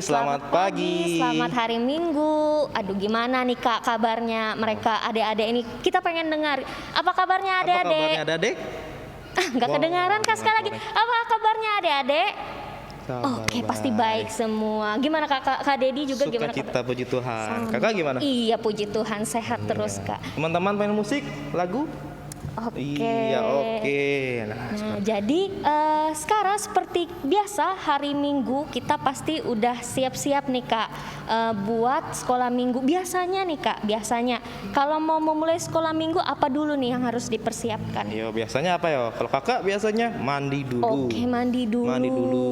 selamat pagi. Selamat hari Minggu. Aduh, gimana nih Kak kabarnya mereka adik-adik ini? Kita pengen dengar. Apa kabarnya adik-adik? Apa kabarnya adik-adik? Nggak kedengaran Kak sekali lagi. Apa kabarnya adik-adik? Kabar Oke, pasti baik semua. Gimana Kak Dedi juga gimana? Sukacita, puji Tuhan. Sama. Kakak gimana? Iya, puji Tuhan, sehat terus Kak. Teman-teman main musik, lagu? Oke. Iya, oke. Nah, jadi sekarang seperti biasa hari Minggu kita pasti udah siap-siap nih Kak buat sekolah Minggu. Biasanya nih Kak, kalau mau memulai sekolah Minggu apa dulu nih yang harus dipersiapkan? Yo, biasanya apa ya? Kalau kakak biasanya mandi dulu. Oke, mandi dulu. Mandi dulu.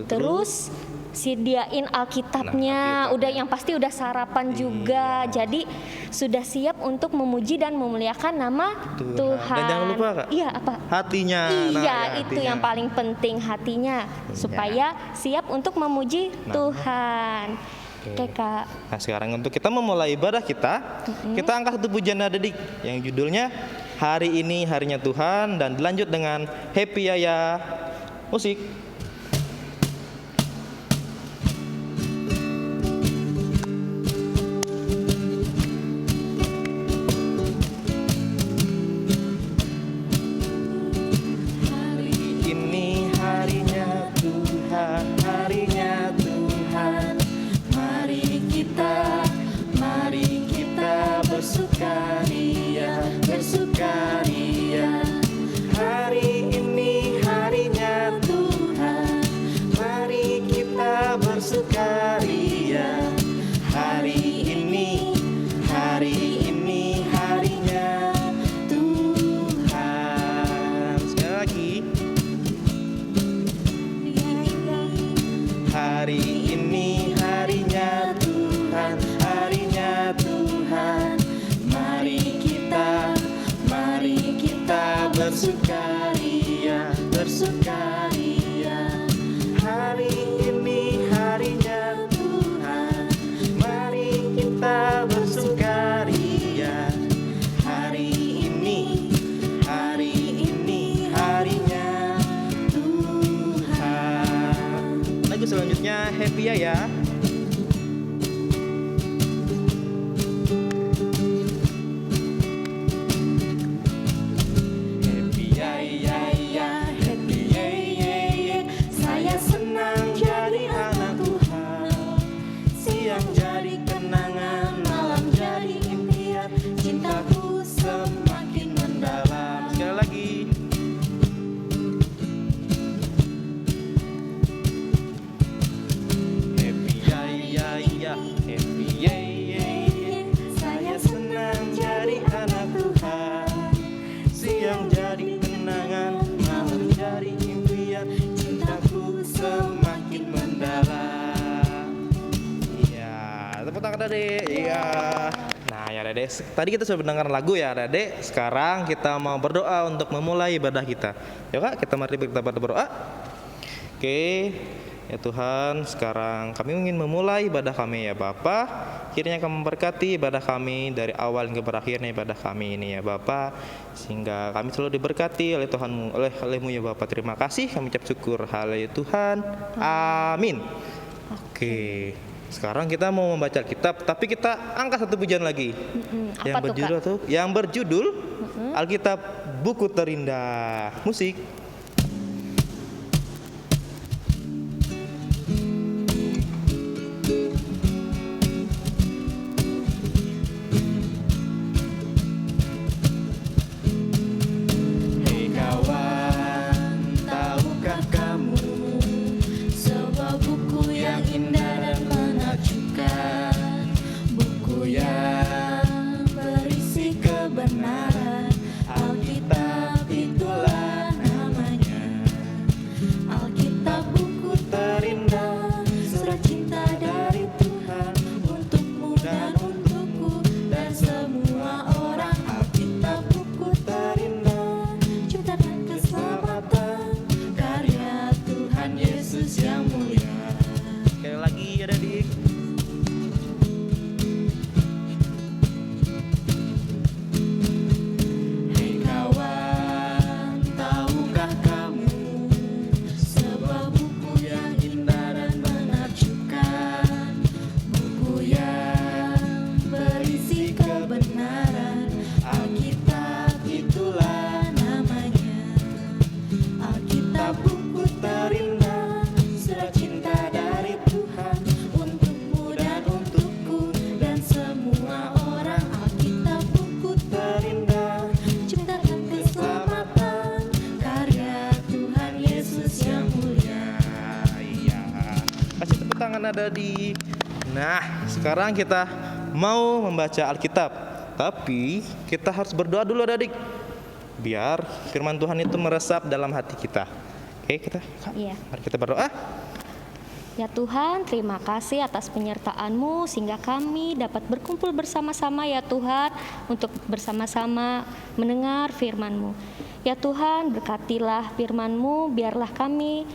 Terus sediain Alkitabnya, Alkitab, udah yang pasti udah sarapan juga. Jadi sudah siap untuk memuji dan memuliakan nama Tuhan. Dan jangan lupa Kak, iya apa? hatinya. Iya, itu hatinya. yang paling penting, hatinya supaya siap untuk memuji Tuhan. Oke Kak. Nah, sekarang untuk kita memulai ibadah kita, kita angkat satu pujian adik yang judulnya Hari Ini Harinya Tuhan, dan dilanjut dengan Happy Yaya. Musik. Bersukaria, hari ini harinya Tuhan. Mari kita bersukaria. Hari ini harinya Tuhan. Sekali lagi. Hari ini harinya Tuhan, harinya Tuhan. Mari kita bersukaria, bersukaria. Hari ini harinya Tuhan. Mari kita bersukaria. Hari ini harinya Tuhan. Lagu selanjutnya Happy ya. Adek, iya. Nah ya Adek, tadi kita sudah mendengar lagu ya Adek. Sekarang kita mau berdoa untuk memulai ibadah kita. Ya Kak, mari kita berdoa. Oke, ya Tuhan, sekarang kami ingin memulai ibadah kami ya Bapa. Kiranya Kamu memberkati ibadah kami dari awal hingga berakhirnya ibadah kami ini ya Bapa, sehingga kami selalu diberkati oleh Tuhanmu, olehmu ya Bapa. Terima kasih, kami ucap syukur. Haleluya Tuhan, amin. Oke. Sekarang kita mau membaca Alkitab, tapi kita angkat satu pujian lagi. Yang berjudul Alkitab Buku Terindah. Musik. Hei kawan, tahukah kamu sebuah buku yang indah dan buku yang berisi kebenaran. Alkitab itulah nama tangan adik-adik. Nah, sekarang kita mau membaca Alkitab. Tapi kita harus berdoa dulu adik-adik, biar firman Tuhan itu meresap dalam hati kita. Oke, Iya. mari kita berdoa. Ya Tuhan, terima kasih atas penyertaan-Mu sehingga kami dapat berkumpul bersama-sama ya Tuhan untuk bersama-sama mendengar firman-Mu. Ya Tuhan, berkatilah firman-Mu, biarlah kami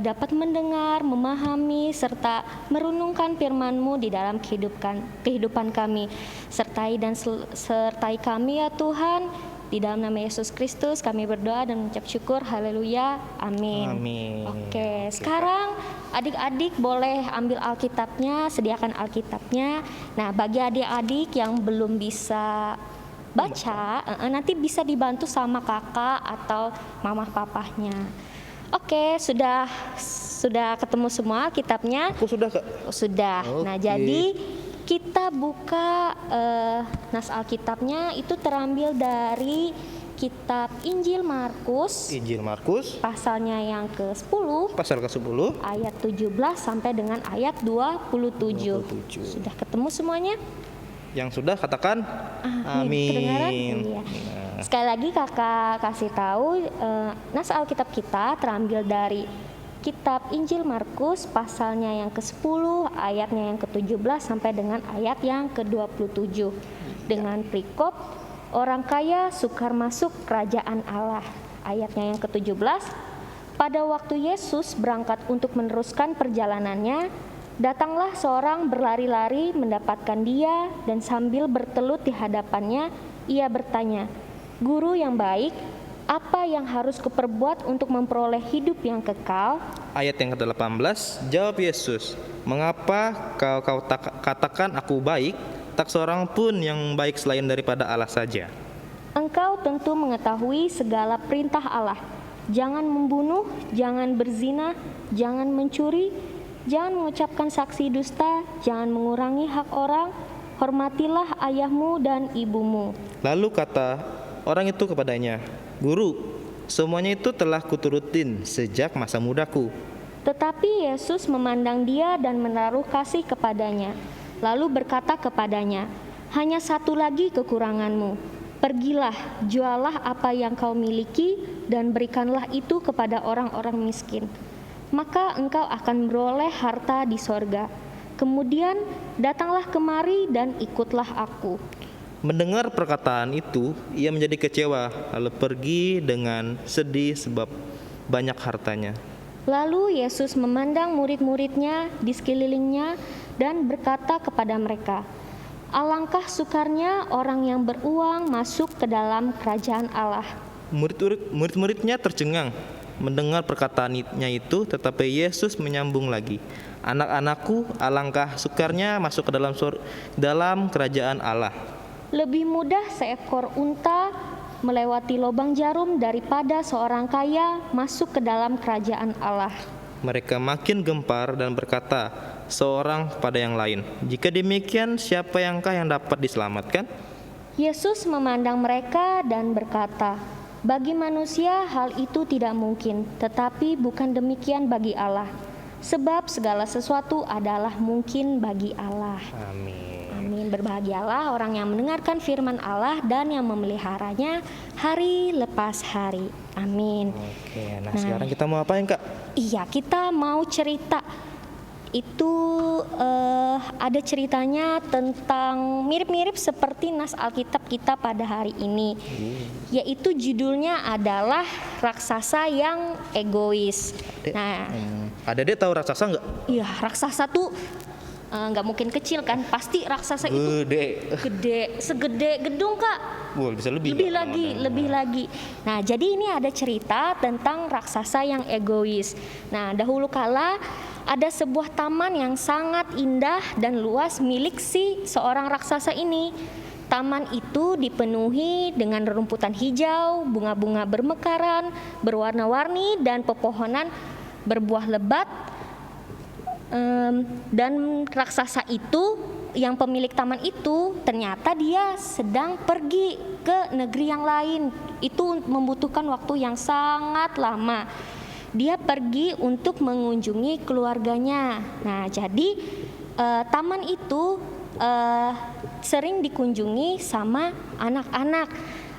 dapat mendengar, memahami, serta merenungkan firman-Mu di dalam kehidupan kami. Sertai kami ya Tuhan. Di dalam nama Yesus Kristus kami berdoa dan mengucap syukur. Haleluya. Amin. Amin. Oke, sekarang adik-adik boleh ambil Alkitabnya, sediakan Alkitabnya. Nah, bagi adik-adik yang belum bisa baca, nanti bisa dibantu sama kakak atau mama papahnya. Oke, sudah ketemu semua Alkitabnya? Aku sudah, Kak. Sudah. Nah, Oke. jadi kita buka nas Alkitabnya itu terambil dari kitab Injil Markus, Injil Markus pasalnya yang ke-10, pasal ke-10 ayat 17 sampai dengan ayat 27. 27. Sudah ketemu semuanya? Yang sudah katakan amin. Kedengaran? Iya. Nah, Sekali lagi kakak kasih tahu nas Alkitab kita terambil dari kitab Injil Markus pasalnya yang ke-10, ayatnya yang ke-17 sampai dengan ayat yang ke-27. Dengan perikop orang kaya sukar masuk kerajaan Allah. Ayatnya yang ke-17, pada waktu Yesus berangkat untuk meneruskan perjalanannya, datanglah seorang berlari-lari mendapatkan dia dan sambil bertelut di hadapannya, ia bertanya, "Guru yang baik, apa yang harus kuperbuat untuk memperoleh hidup yang kekal?" ayat yang ke-18, jawab Yesus, "Mengapa kau katakan aku baik? Tak seorang pun yang baik selain daripada Allah saja." Engkau tentu mengetahui segala perintah Allah. Jangan membunuh, jangan berzina, jangan mencuri, jangan mengucapkan saksi dusta, jangan mengurangi hak orang, hormatilah ayahmu dan ibumu. Lalu kata orang itu kepadanya, "Guru, semuanya itu telah kuturutin sejak masa mudaku." Tetapi Yesus memandang dia dan menaruh kasih kepadanya, lalu berkata kepadanya, "Hanya satu lagi kekuranganmu. Pergilah, jualah apa yang kau miliki dan berikanlah itu kepada orang-orang miskin. Maka engkau akan beroleh harta di sorga. Kemudian datanglah kemari dan ikutlah aku." Mendengar perkataan itu, ia menjadi kecewa, lalu pergi dengan sedih sebab banyak hartanya. Lalu Yesus memandang murid-muridnya di sekelilingnya dan berkata kepada mereka, "Alangkah sukarnya orang yang beruang masuk ke dalam kerajaan Allah." Murid-muridnya tercengang mendengar perkataannya itu, tetapi Yesus menyambung lagi, "Anak-anakku, alangkah sukarnya masuk ke dalam kerajaan Allah. Lebih mudah seekor unta melewati lubang jarum daripada seorang kaya masuk ke dalam kerajaan Allah. Mereka makin gempar dan berkata seorang pada yang lain, "Jika demikian, siapa yang dapat diselamatkan?" Yesus memandang mereka dan berkata, "Bagi manusia hal itu tidak mungkin, tetapi bukan demikian bagi Allah. Sebab segala sesuatu adalah mungkin bagi Allah." Amin. Amin. Berbahagialah orang yang mendengarkan firman Allah dan yang memeliharanya hari lepas hari. Amin. Oke, nah sekarang kita mau apain, Kak? Iya, kita mau cerita. Itu ada ceritanya tentang mirip-mirip seperti nas Alkitab kita pada hari ini. Yaitu judulnya adalah raksasa yang egois. Dek, Nah, Adek tahu raksasa nggak? iya, raksasa tuh nggak mungkin kecil kan, pasti raksasa itu Gede. segede gedung, Kak. Wah, bisa lebih. Lebih lagi. Nah, jadi ini ada cerita tentang raksasa yang egois. Nah, dahulu kala ada sebuah taman yang sangat indah dan luas milik si seorang raksasa ini. Taman itu dipenuhi dengan rumputan hijau, bunga-bunga bermekaran, berwarna-warni, dan pepohonan berbuah lebat. Dan raksasa itu, yang pemilik taman itu, ternyata dia sedang pergi ke negeri yang lain. Itu membutuhkan waktu yang sangat lama. dia pergi untuk mengunjungi keluarganya. Nah, jadi taman itu sering dikunjungi sama anak-anak.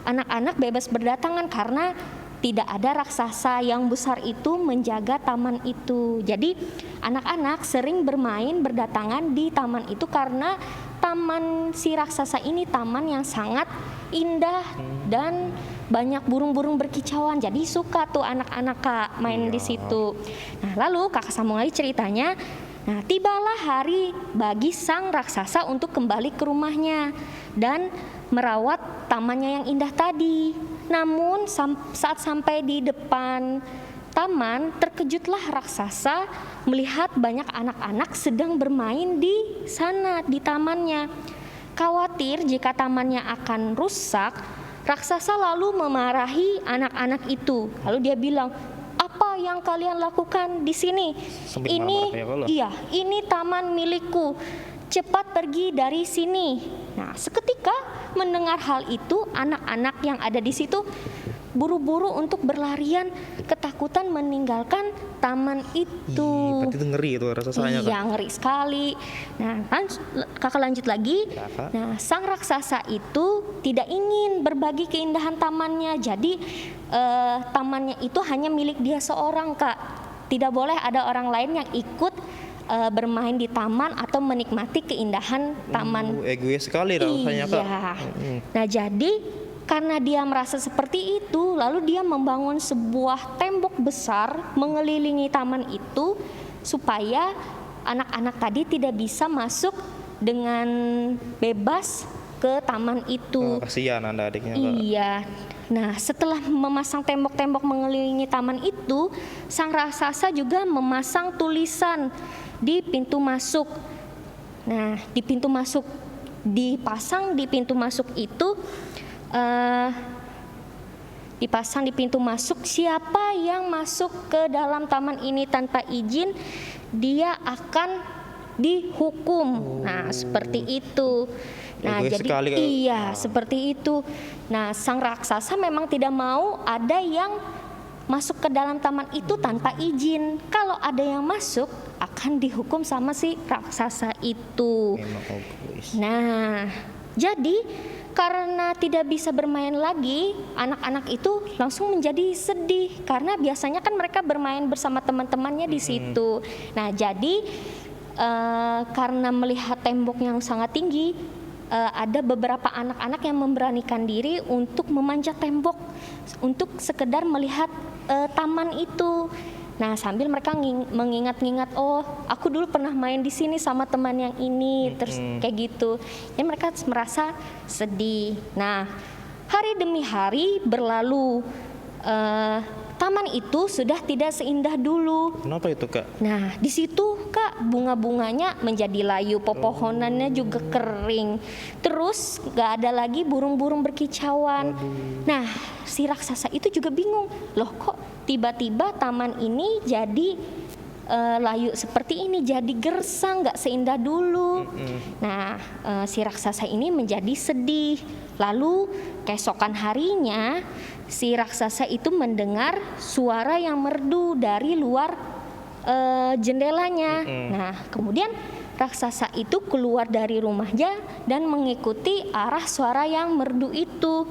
Anak-anak bebas berdatangan karena tidak ada raksasa yang besar itu menjaga taman itu. Jadi anak-anak sering bermain berdatangan di taman itu karena taman si raksasa ini taman yang sangat indah dan banyak burung-burung berkicauan. Jadi suka tuh anak-anak Kak main di situ. Nah, lalu Kakak sambung lagi ceritanya. Nah, tibalah hari bagi sang raksasa untuk kembali ke rumahnya dan merawat tamannya yang indah tadi. Namun saat sampai di depan taman, terkejutlah raksasa melihat banyak anak-anak sedang bermain di sana, di tamannya. Khawatir jika tamannya akan rusak, raksasa lalu memarahi anak-anak itu. Lalu dia bilang, "Apa yang kalian lakukan di sini? Sambil Ini marah-marah kayak lo. iya, ini taman milikku. Cepat pergi dari sini." Nah, seketika mendengar hal itu, anak-anak yang ada di situ buru-buru untuk berlarian, ketakutan meninggalkan taman itu. Berarti itu ngeri itu rasanya Iya, ngeri sekali. Nah, Kakak lanjut lagi. Ya, Kak. Nah, sang raksasa itu tidak ingin berbagi keindahan tamannya. Jadi tamannya itu hanya milik dia seorang, Kak. Tidak boleh ada orang lain yang ikut bermain di taman atau menikmati keindahan taman. Egois sekali rasanya Kak. Iya. Nah, jadi karena dia merasa seperti itu, lalu dia membangun sebuah tembok besar mengelilingi taman itu supaya anak-anak tadi tidak bisa masuk dengan bebas ke taman itu. Kasihan Anda adiknya Kak. Iya. Nah, setelah memasang tembok-tembok mengelilingi taman itu, sang raksasa juga memasang tulisan di pintu masuk. Nah, di pintu masuk dipasang di pintu masuk itu dipasang di pintu masuk, siapa yang masuk ke dalam taman ini tanpa izin, dia akan dihukum. Nah, seperti itu. Nah, Egois jadi sekali, Kak. iya, seperti itu. Nah, sang raksasa memang tidak mau ada yang masuk ke dalam taman itu tanpa izin. Kalau ada yang masuk, akan dihukum sama si raksasa itu. Memang egois. Nah, jadi karena tidak bisa bermain lagi, anak-anak itu langsung menjadi sedih karena biasanya kan mereka bermain bersama teman-temannya di situ. Nah, jadi karena melihat tembok yang sangat tinggi, ada beberapa anak-anak yang memberanikan diri untuk memanjat tembok untuk sekedar melihat taman itu. Nah, sambil mereka mengingat-ingat, oh, aku dulu pernah main di sini sama teman yang ini, terus kayak gitu. Jadi mereka merasa sedih. Nah, hari demi hari berlalu, taman itu sudah tidak seindah dulu. Kenapa itu Kak? Nah, di situ Kak, bunga-bunganya menjadi layu, pepohonannya juga kering. Terus gak ada lagi burung-burung berkicauan. Nah, si raksasa itu juga bingung. Loh, kok tiba-tiba taman ini jadi layu seperti ini, jadi gersang, gak seindah dulu. Nah, si raksasa ini menjadi sedih. Lalu keesokan harinya si raksasa itu mendengar suara yang merdu dari luar jendelanya. Nah, kemudian raksasa itu keluar dari rumahnya dan mengikuti arah suara yang merdu itu.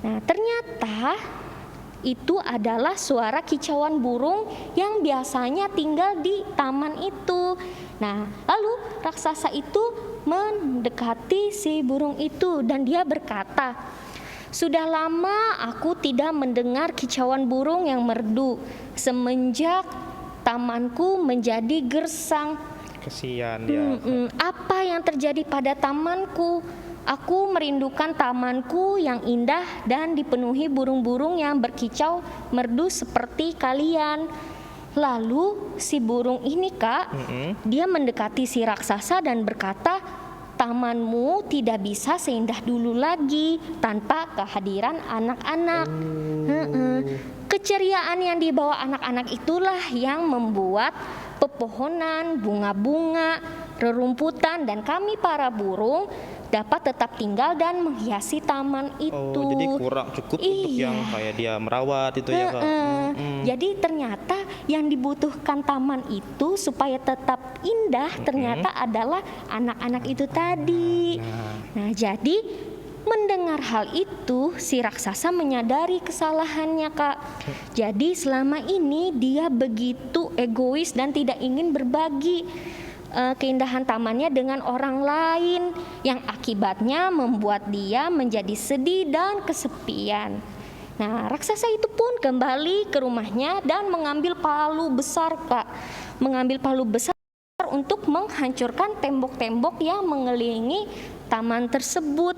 Nah, ternyata itu adalah suara kicauan burung yang biasanya tinggal di taman itu. Nah, lalu raksasa itu mendekati si burung itu dan dia berkata, "Sudah lama aku tidak mendengar kicauan burung yang merdu semenjak tamanku menjadi gersang. Kasihan dia. Apa yang terjadi pada tamanku? Aku merindukan tamanku yang indah dan dipenuhi burung-burung yang berkicau merdu seperti kalian." Lalu si burung ini Kak, dia mendekati si raksasa dan berkata, "Tamanmu tidak bisa seindah dulu lagi tanpa kehadiran anak-anak." Keceriaan yang dibawa anak-anak itulah yang membuat pepohonan, bunga-bunga, rerumputan, dan kami para burung dapat tetap tinggal dan menghiasi taman itu. Oh, jadi kurang cukup untuk Iya. yang kayak dia merawat itu ya Kak. Jadi ternyata yang dibutuhkan taman itu supaya tetap indah ternyata adalah anak-anak itu tadi. Nah, jadi mendengar hal itu, si raksasa menyadari kesalahannya, Kak. Jadi selama ini dia begitu egois dan tidak ingin berbagi keindahan tamannya dengan orang lain, yang akibatnya membuat dia menjadi sedih dan kesepian. Nah, raksasa itu pun kembali ke rumahnya dan mengambil palu besar, Kak. Mengambil palu besar untuk menghancurkan tembok-tembok yang mengelilingi taman tersebut.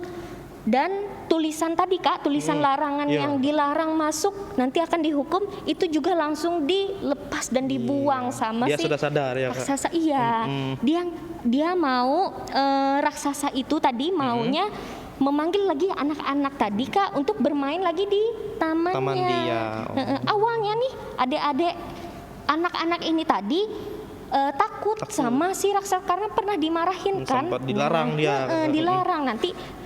Dan tulisan tadi, Kak, tulisan larangan iya. yang dilarang masuk nanti akan dihukum, itu juga langsung dilepas dan dibuang sama Dia si sudah sadar ya Kak. raksasa. Iya, dia mau raksasa itu tadi maunya memanggil lagi anak-anak tadi, Kak, untuk bermain lagi di tamannya. Taman dia. Awalnya nih adik-adik anak-anak ini tadi takut sama si raksasa karena pernah dimarahin kan. Sempat dilarang dia. Dilarang, nanti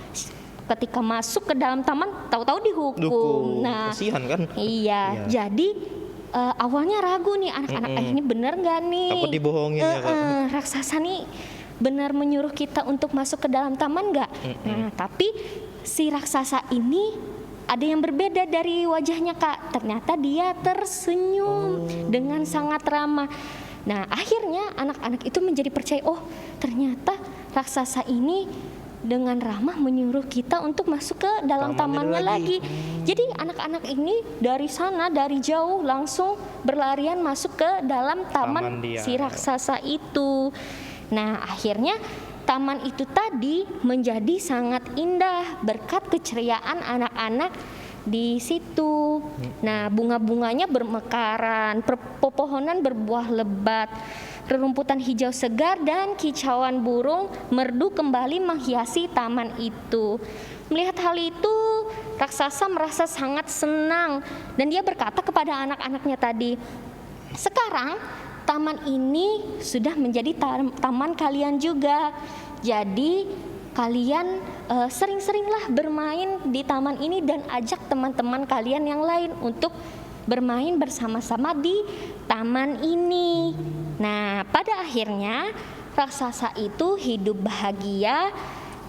ketika masuk ke dalam taman tahu-tahu dihukum. Nah, kasihan kan. iya. Jadi awalnya ragu nih anak-anak, ini bener nggak nih? Takut dibohongin ya Kak. Raksasa nih benar menyuruh kita untuk masuk ke dalam taman nggak? Nah, tapi si raksasa ini ada yang berbeda dari wajahnya, Kak. Ternyata dia tersenyum dengan sangat ramah. Nah, akhirnya anak-anak itu menjadi percaya, oh ternyata raksasa ini dengan ramah menyuruh kita untuk masuk ke dalam tamannya lagi. Jadi anak-anak ini dari sana, dari jauh langsung berlarian masuk ke dalam taman dia. si raksasa itu. Nah, akhirnya taman itu tadi menjadi sangat indah berkat keceriaan anak-anak di situ. Nah, bunga-bunganya bermekaran, pepohonan berbuah lebat, rerumputan hijau segar dan kicauan burung merdu kembali menghiasi taman itu. Melihat hal itu, raksasa merasa sangat senang dan dia berkata kepada anak-anaknya tadi, sekarang taman ini sudah menjadi taman kalian juga. Jadi kalian sering-seringlah bermain di taman ini dan ajak teman-teman kalian yang lain untuk bermain bersama-sama di taman ini. Nah, pada akhirnya raksasa itu hidup bahagia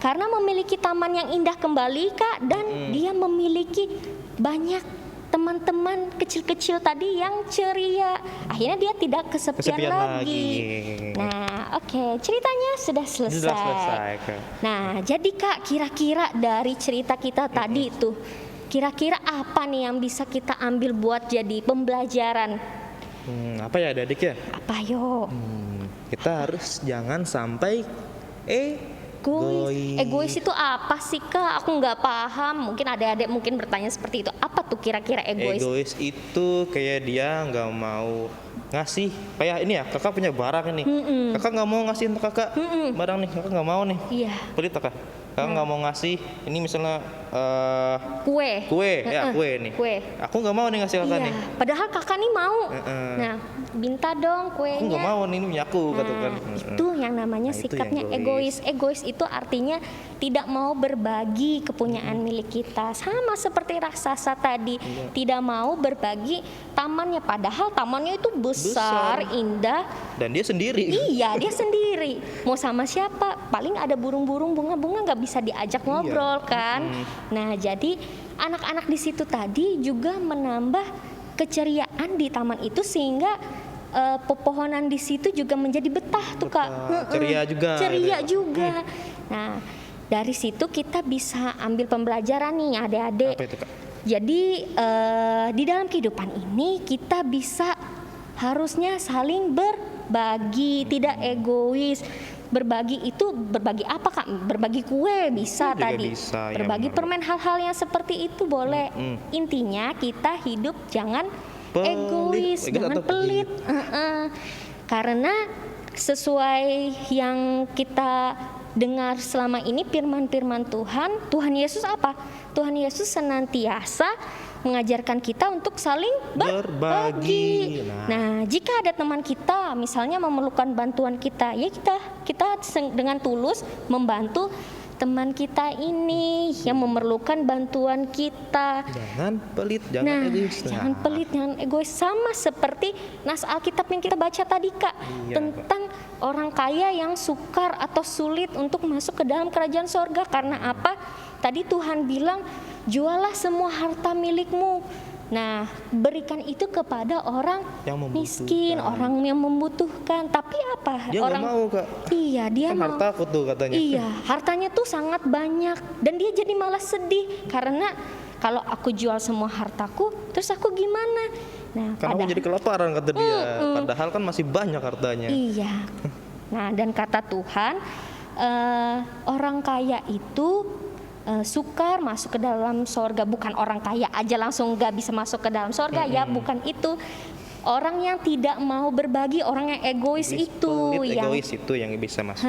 karena memiliki taman yang indah kembali, Kak, dan dia memiliki banyak teman-teman kecil-kecil tadi yang ceria. Akhirnya dia tidak kesepian lagi. Nah, oke, ceritanya sudah selesai. Sudah selesai, Kak. Nah, jadi Kak, kira-kira dari cerita kita tadi itu, kira-kira apa nih yang bisa kita ambil buat jadi pembelajaran? Apa ya adik ya? Apa yo? Kita harus jangan sampai Egois itu apa sih, Kak? Aku nggak paham. Mungkin adik-adik mungkin bertanya seperti itu. Apa tuh kira-kira egois? Egois itu kayak dia nggak mau ngasih. Kayak ini ya, kakak punya barang ini. Kakak nggak mau ngasih untuk kakak barang nih. Kakak nggak mau nih. Iya. Pelit kakak. Kakak nggak mau ngasih. Ini misalnya Kue. kue nih. Kue. Aku nggak mau nih ngasih kakak Iya. nih. Padahal kakak nih mau. Nah, minta dong kuenya. Aku nggak mau nih, ini punya aku kata kan. Itu yang namanya Nah, itu sikapnya yang egois. Egois itu artinya tidak mau berbagi kepunyaan milik kita. Sama seperti raksasa tadi, tidak mau berbagi tamannya. Padahal tamannya itu besar, indah. Dan dia sendiri. Iya, dia sendiri. Mau sama siapa? Paling ada burung-burung, bunga-bunga nggak bisa diajak ngobrol kan. Nah, jadi anak-anak di situ tadi juga menambah keceriaan di taman itu sehingga pepohonan di situ juga menjadi betah tuh, Kak. Ceria juga. Ceria juga. Nah, dari situ kita bisa ambil pembelajaran nih, adik-adik. Apa itu, Kak? Jadi di dalam kehidupan ini kita bisa harusnya saling berbagi, tidak egois. Berbagi itu berbagi apa, Kak? Berbagi kue bisa Juga tadi. bisa, ya Berbagi benar. permen, hal-hal yang seperti itu boleh. Intinya kita hidup jangan Pelit. egois, Egois jangan atau pelit. Karena sesuai yang kita dengar selama ini firman-firman Tuhan Yesus apa? Tuhan Yesus senantiasa mengajarkan kita untuk saling berbagi. Nah, jika ada teman kita misalnya memerlukan bantuan kita, ya kita dengan tulus membantu. teman kita ini yang memerlukan bantuan kita. Jangan pelit, jangan egois. Jangan pelit, jangan egois. Sama seperti nas Alkitab yang kita baca tadi Kak, Iya, tentang orang kaya yang sukar atau sulit untuk masuk ke dalam kerajaan sorga. Karena apa? Tadi Tuhan bilang, jualah semua harta milikmu. Nah, berikan itu kepada orang Yang membutuhkan. miskin, orang yang membutuhkan. Tapi apa? Dia orang nggak mau Kak. Iya, dia Kan mau. harta aku tuh katanya. Iya, hartanya tuh sangat banyak dan dia jadi malah sedih karena kalau aku jual semua hartaku, terus aku gimana? Nah, Karena aku jadi kelaparan kata dia. Padahal kan masih banyak hartanya. iya. Nah, dan kata Tuhan, orang kaya itu sukar masuk ke dalam sorga. Bukan orang kaya aja langsung gak bisa masuk ke dalam sorga, ya bukan itu. Orang yang tidak mau berbagi, orang yang egois itu, Pelit, yang egois itu yang bisa masuk.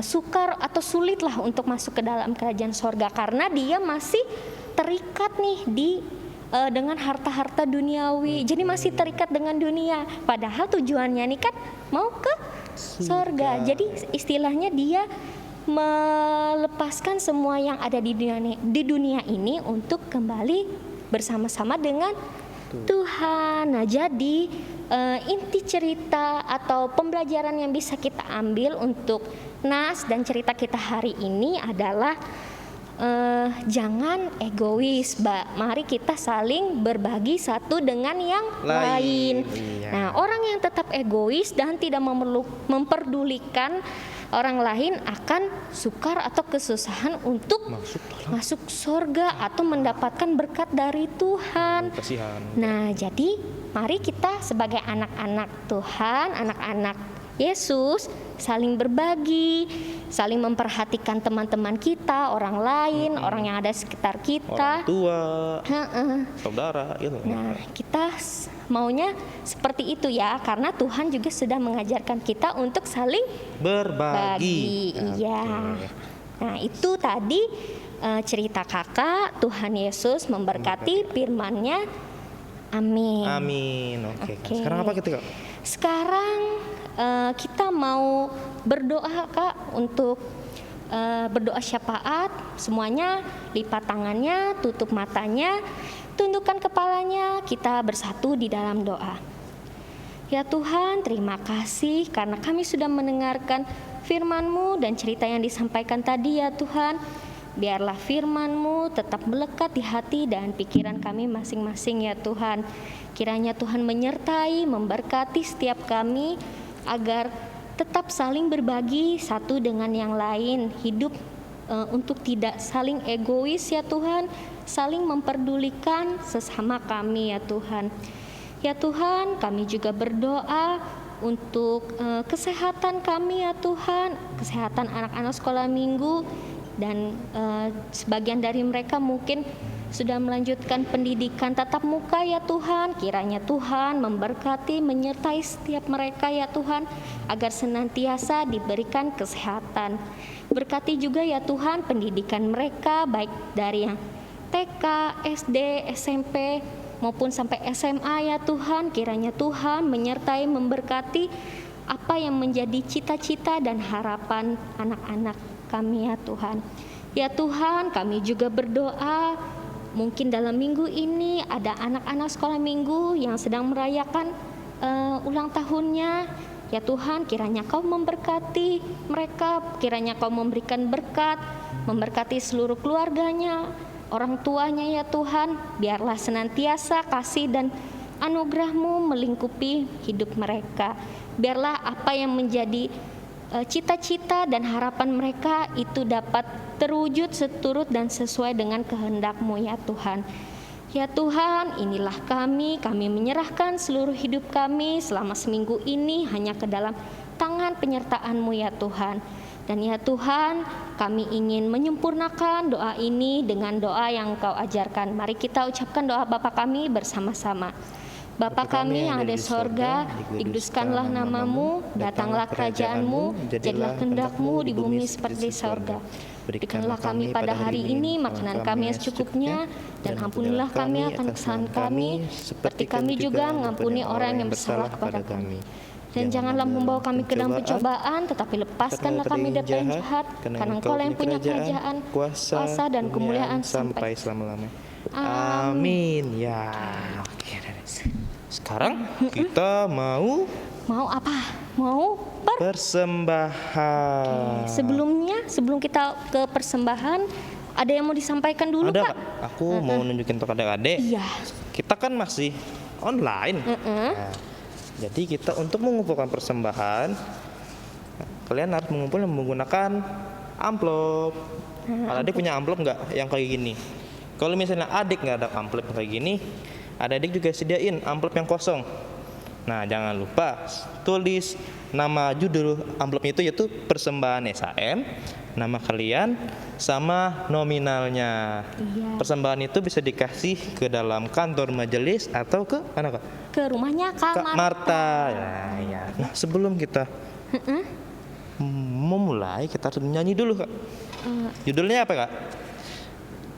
sukar atau sulit lah untuk masuk ke dalam kerajaan sorga karena dia masih terikat nih dengan harta-harta duniawi. Jadi masih terikat dengan dunia. Padahal tujuannya nih kan mau ke sorga. Jadi istilahnya dia melepaskan semua yang ada di dunia ini untuk kembali bersama-sama dengan Tuhan. Nah, jadi inti cerita atau pembelajaran yang bisa kita ambil untuk nas dan cerita kita hari ini adalah jangan egois, Mbak. Mari kita saling berbagi satu dengan yang lain. Iya. Nah, orang yang tetap egois dan tidak memperdulikan orang lain akan sukar atau kesusahan untuk masuk surga atau mendapatkan berkat dari Tuhan. Kasihan. Nah, jadi mari kita sebagai anak-anak Tuhan, anak-anak Yesus, saling berbagi, saling memperhatikan teman-teman kita, orang lain, orang yang ada di sekitar kita. Orang tua, Heeh. saudara, gitu. Nah, kita maunya seperti itu ya, karena Tuhan juga sudah mengajarkan kita untuk saling Berbagi. Iya. Oke. Nah, itu tadi cerita kakak. Tuhan Yesus memberkati firman-Nya. Amin. Amin. Oke. Kak. Oke. Sekarang apa kita Kak? Sekarang kita mau berdoa Kak untuk berdoa syafaat. Semuanya lipat tangannya, tutup matanya, tundukkan kepalanya, kita bersatu di dalam doa. Ya Tuhan, terima kasih karena kami sudah mendengarkan firman-Mu dan cerita yang disampaikan tadi ya Tuhan. Biarlah firman-Mu tetap melekat di hati dan pikiran kami masing-masing ya Tuhan. Kiranya Tuhan menyertai, memberkati setiap kami agar tetap saling berbagi satu dengan yang lain. Hidup untuk tidak saling egois ya Tuhan, saling memperdulikan sesama kami ya Tuhan. Ya Tuhan, kami juga berdoa untuk kesehatan kami ya Tuhan, kesehatan anak-anak sekolah minggu. Dan sebagian dari mereka mungkin sudah melanjutkan pendidikan tatap muka ya Tuhan. Kiranya Tuhan memberkati, menyertai setiap mereka ya Tuhan, agar senantiasa diberikan kesehatan. Berkati juga ya Tuhan pendidikan mereka, baik dari yang TK, SD, SMP maupun sampai SMA ya Tuhan. Kiranya Tuhan menyertai, memberkati apa yang menjadi cita-cita dan harapan anak-anak kami ya Tuhan. Ya Tuhan, kami juga berdoa mungkin dalam minggu ini ada anak-anak sekolah minggu yang sedang merayakan ulang tahunnya. Ya Tuhan, kiranya Kau memberkati mereka, kiranya Kau memberikan berkat, memberkati seluruh keluarganya, orang tuanya ya Tuhan. Biarlah senantiasa kasih dan anugerah-Mu melingkupi hidup mereka. Biarlah apa yang menjadi cita-cita dan harapan mereka itu dapat terwujud seturut dan sesuai dengan kehendak-Mu ya Tuhan. Ya Tuhan, inilah kami menyerahkan seluruh hidup kami selama seminggu ini hanya ke dalam tangan penyertaan-Mu ya Tuhan. Dan ya Tuhan, kami ingin menyempurnakan doa ini dengan doa yang Kau ajarkan. Mari kita ucapkan doa Bapa kami bersama-sama. Bapa kami yang ada di sorga, dikuduskanlah namamu, datanglah kerajaan-Mu, jadilah kehendak-Mu di bumi seperti di sorga. Berikanlah kami pada hari ini makanan kami yang secukupnya, dan ampunilah kami akan kesalahan kami, seperti kami juga mengampuni orang yang bersalah kepada kami. Dan janganlah membawa kami ke dalam pencobaan, tetapi lepaskanlah kami dari yang jahat. Karena Engkau yang punya kerajaan, kuasa dan kemuliaan sampai selama-lamanya. Amin. Ya. Oke. Sekarang kita mau apa? Mau persembahan. Sebelum kita ke persembahan, ada yang mau disampaikan dulu, Ada, Kak? Kak? Aku mau nunjukin untuk adik-adik. Iya. Kita kan masih online. Nah, jadi kita untuk mengumpulkan persembahan, kalian harus mengumpul menggunakan amplop. Kalau adik punya amplop nggak yang kayak gini? Kalau misalnya adik nggak ada amplop yang kayak gini, adik juga sediain amplop yang kosong. Nah, jangan lupa tulis nama judul amplopnya itu yaitu persembahan SHM, nama kalian sama nominalnya. Iya. Persembahan itu bisa dikasih ke dalam kantor majelis atau ke mana, Kak? Ke rumahnya Kak Marta. Ya. Nah, sebelum kita memulai, kita harus menyanyi dulu, Kak. Judulnya apa, Kak?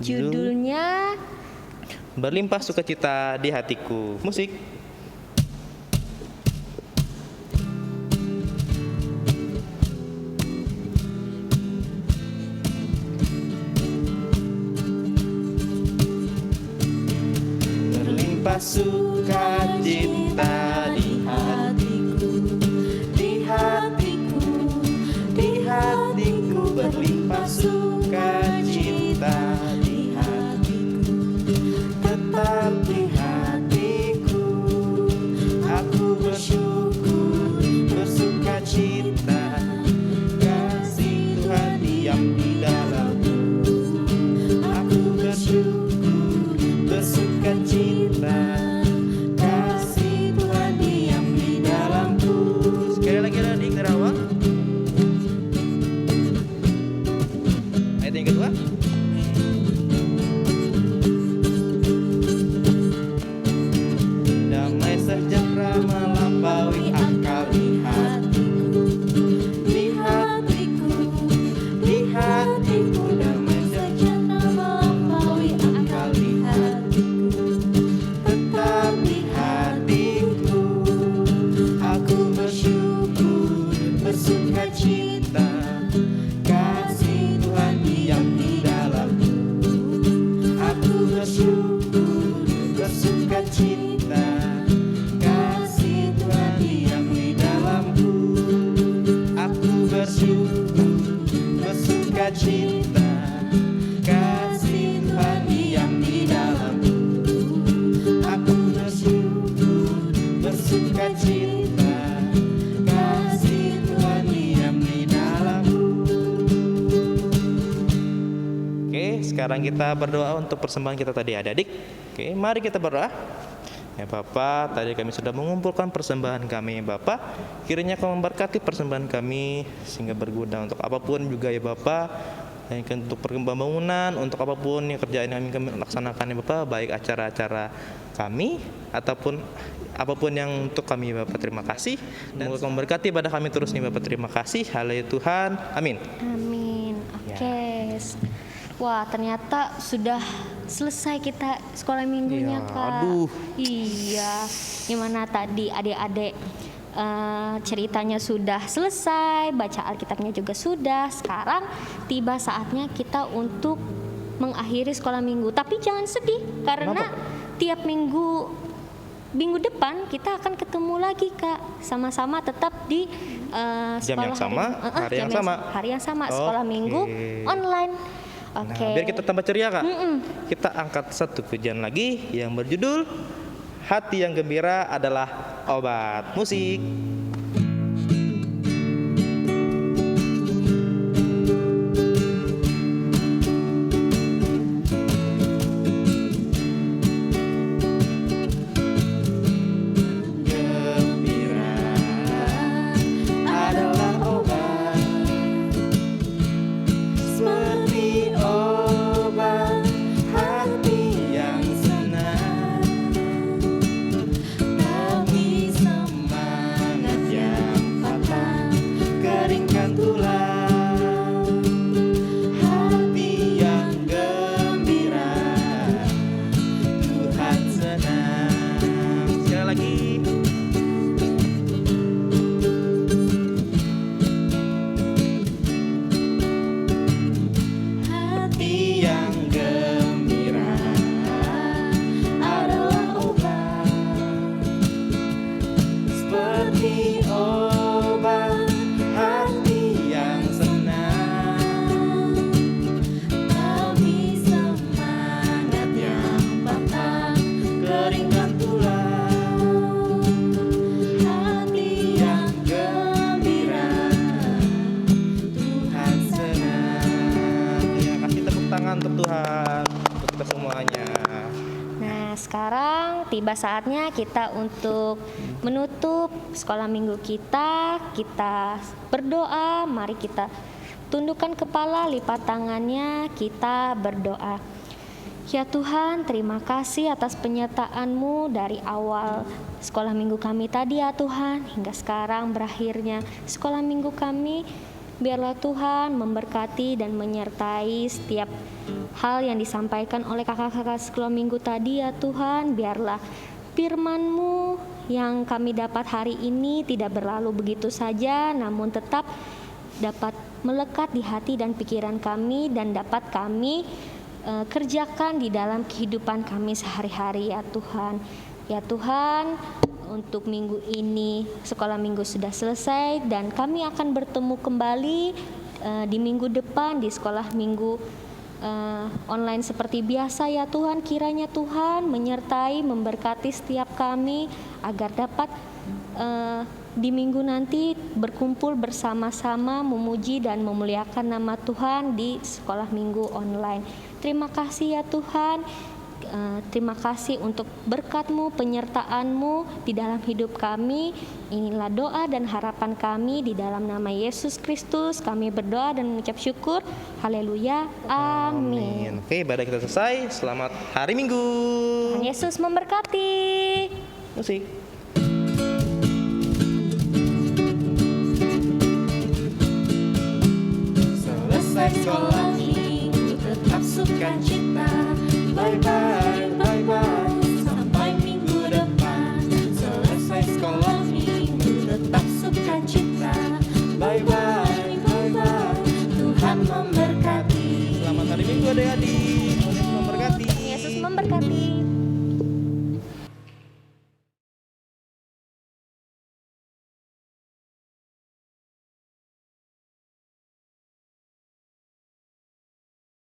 Judulnya Berlimpah Sukacita di Hatiku. Musik. Berlimpah sukacita di hatiku, di hatiku, di hatiku. Berlimpah sukacita di hatiku, tetap di hatiku. Aku bersyukur, bersukacita, kasih Tuhan diam di dalamku. Aku bersyukur, bersukacita, kasih Tuhan diam di dalamku. Sekali lagi adik dari awal. Ayat yang kedua. Damai sejahtera melampaui akal di hatiku, di hatiku, di hatiku. Damai sejahtera melampaui akal di hatiku, tetap di hatiku. Aku bersyukur, bersukacita, kasih Tuhan diam di dalamku. Aku bersyukur, bersukacita, kasih Tuhan diam di dalamku. Aku bersyukur, bersukacita, kasih Tuhan diam di dalamku. Aku bersyukur, bersukacita, kasih Tuhan diam di dalamku. Oke, sekarang kita berdoa untuk persembahan kita tadi, adik-adik. Oke, mari kita berdoa. Ya Bapak, tadi kami sudah mengumpulkan persembahan kami, Bapak. Kiranya Kau memberkati persembahan kami sehingga berguna untuk apapun juga ya Bapak. Yang untuk pembangunan, untuk apapun yang kerjaan yang kami laksanakan ya Bapak, baik acara-acara kami ataupun apapun yang untuk kami Bapak, terima kasih. Dan semoga Kau memberkati pada kami terus nih Bapak, terima kasih. Haleluya Tuhan, amin. Amin. Oke. Wah, ternyata sudah selesai kita sekolah minggunya, Iya, Kak. aduh. Iya. Gimana tadi adik-adik ceritanya sudah selesai, baca Alkitabnya juga sudah. Sekarang tiba saatnya kita untuk mengakhiri sekolah minggu. Tapi jangan sedih karena Kenapa? tiap minggu depan kita akan ketemu lagi, Kak. Sama-sama tetap di Jam yang sekolah sama, hari yang sama. Hari yang sama, sekolah Oke. minggu online. Nah, Oke. biar kita tambah ceria Kak, kita angkat satu pujian lagi yang berjudul Hati yang Gembira Adalah Obat. Musik. Gembira adalah obat, seperti obat hati yang senang, bagi semangat tiba saatnya kita untuk menutup sekolah minggu kita. Kita berdoa, mari kita tundukkan kepala, lipat tangannya, kita berdoa. Ya Tuhan, terima kasih atas penyertaan-Mu dari awal sekolah minggu kami tadi ya Tuhan, hingga sekarang berakhirnya sekolah minggu kami. Biarlah Tuhan memberkati dan menyertai setiap hal yang disampaikan oleh kakak-kakak sekolah minggu tadi ya Tuhan. Biarlah firman-Mu yang kami dapat hari ini tidak berlalu begitu saja, namun tetap dapat melekat di hati dan pikiran kami dan dapat kami kerjakan di dalam kehidupan kami sehari-hari ya Tuhan. Ya Tuhan, untuk minggu ini sekolah minggu sudah selesai dan kami akan bertemu kembali di minggu depan di sekolah minggu online seperti biasa ya Tuhan. Kiranya Tuhan menyertai, memberkati setiap kami agar dapat di minggu nanti berkumpul bersama-sama memuji dan memuliakan nama Tuhan di sekolah minggu online. Terima kasih ya Tuhan. Terima kasih untuk berkat-Mu, penyertaan-Mu di dalam hidup kami. Inilah doa dan harapan kami di dalam nama Yesus Kristus. Kami berdoa dan mengucap syukur. Haleluya. Amin. Oke, ibadah kita selesai. Selamat hari Minggu. Tuhan Yesus memberkati. Musik. Selesai sekolah minggu tetap sukacita. Bye bye, bye bye, sampai minggu depan. Selesai sekolah minggu tetap sukacita. Bye bye, bye bye, Tuhan memberkati. Selamat hari Minggu adik-adik.